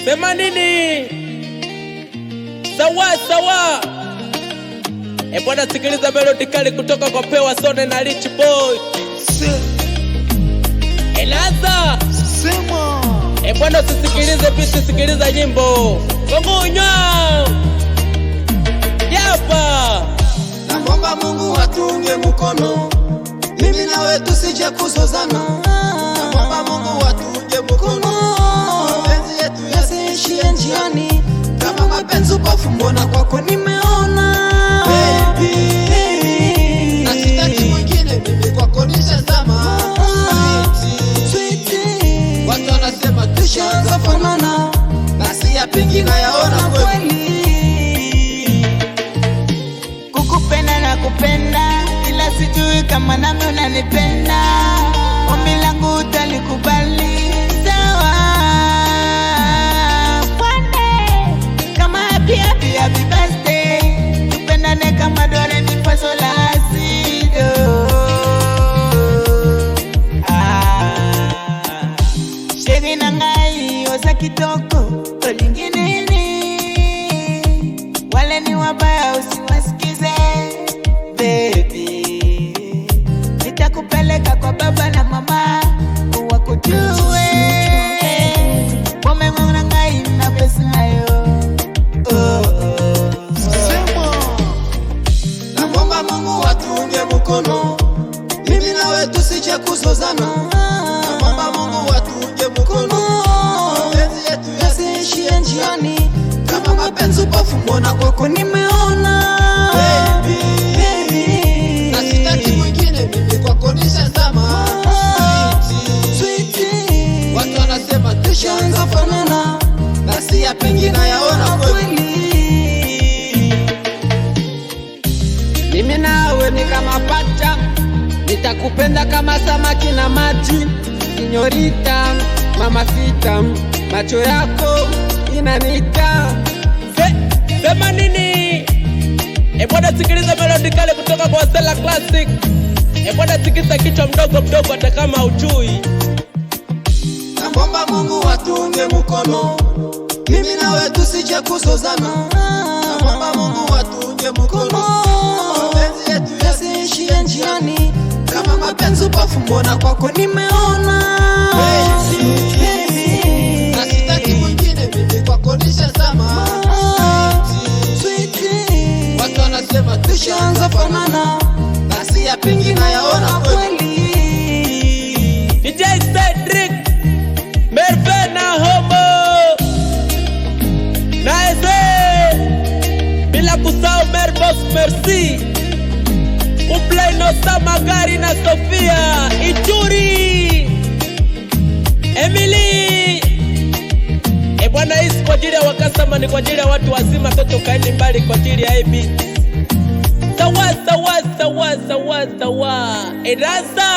Sema nini? Sawa sawa. Bwana sikiliza melody kali kutoka kwa Pewa Sone na Rich Boy. Elaza Sema bwana usisikilize pisi, sikiliza nyimbo Kongunya Yapa. Naomba Mungu atunge mkono, mimi nawe tusije kuzozana. Naomba Mungu atunge mkono, mapenzi yetu yasiishie njiani. Kama mapenzi upofu, mbona kwako nimeona baby. Na sitaki mwingine, mimi kwako nishazama. Sweetie, watu wanasema tushaanza fanana, basi ya pingi na yaona kweli. Kukupenda na kupenda, ila sijui kama nami unanipenda. Ombi langu utalikubali, sawa? Kama happy birthday, tupendane kama dore ni faso la asido. Sheri na ngai osa kitoko, tolingine ni wale ni wabaya usiwasikize. Baby, nitakupeleka kwa baba na mama wakujue. Wamemona ngai na pesa yo. Sema naomba Mungu atunge mkono, mimi nawe tusije kuzozana. Naomba Mungu atunge mkono, mapenzi yetu yasiishie njiani. Kama mapenzi upofu, mbona kwako nimeona baby. Na sitaki mwingine, mimi kwako nishazama. Sweetie, watu wanasema tushaanza fanana, basi ya pingi na yaona kweli. Mimi nawe ni kama pacha, nitakupenda kama samaki na maji. Sinyorita, mama sita, macho yako inanita. Sema nini? Bwana sikiliza melody kali kutoka kwa Stella Classic. Bwana sikiza kichwa mdogo mdogo hata kama hujui. Naomba Mungu atunge mkono, mimi nawe tusije kuzozana. Naomba Mungu atunge mkono, mapenzi yetu yasiishie njiani. Kama mapenzi upofu, mbona kwako nimeona baby. Na sitaki mwingine, mimi kwako nishazama. Sweetie, watu wanasema tushaanza fanana, basi ya pingi na yaona kweli. DJ Cedric Merve na Homo Naeze, bila kusahau Merbox Merci Uplay no Samagari na Sofia Ichuri Emily. Bwana hisi kwa ajili ya wakasama, ni kwa ajili ya watu wazima. Toto kaeni mbali kwa ajili ya AB. Sawa sawa sawa sawa sawa. Eraza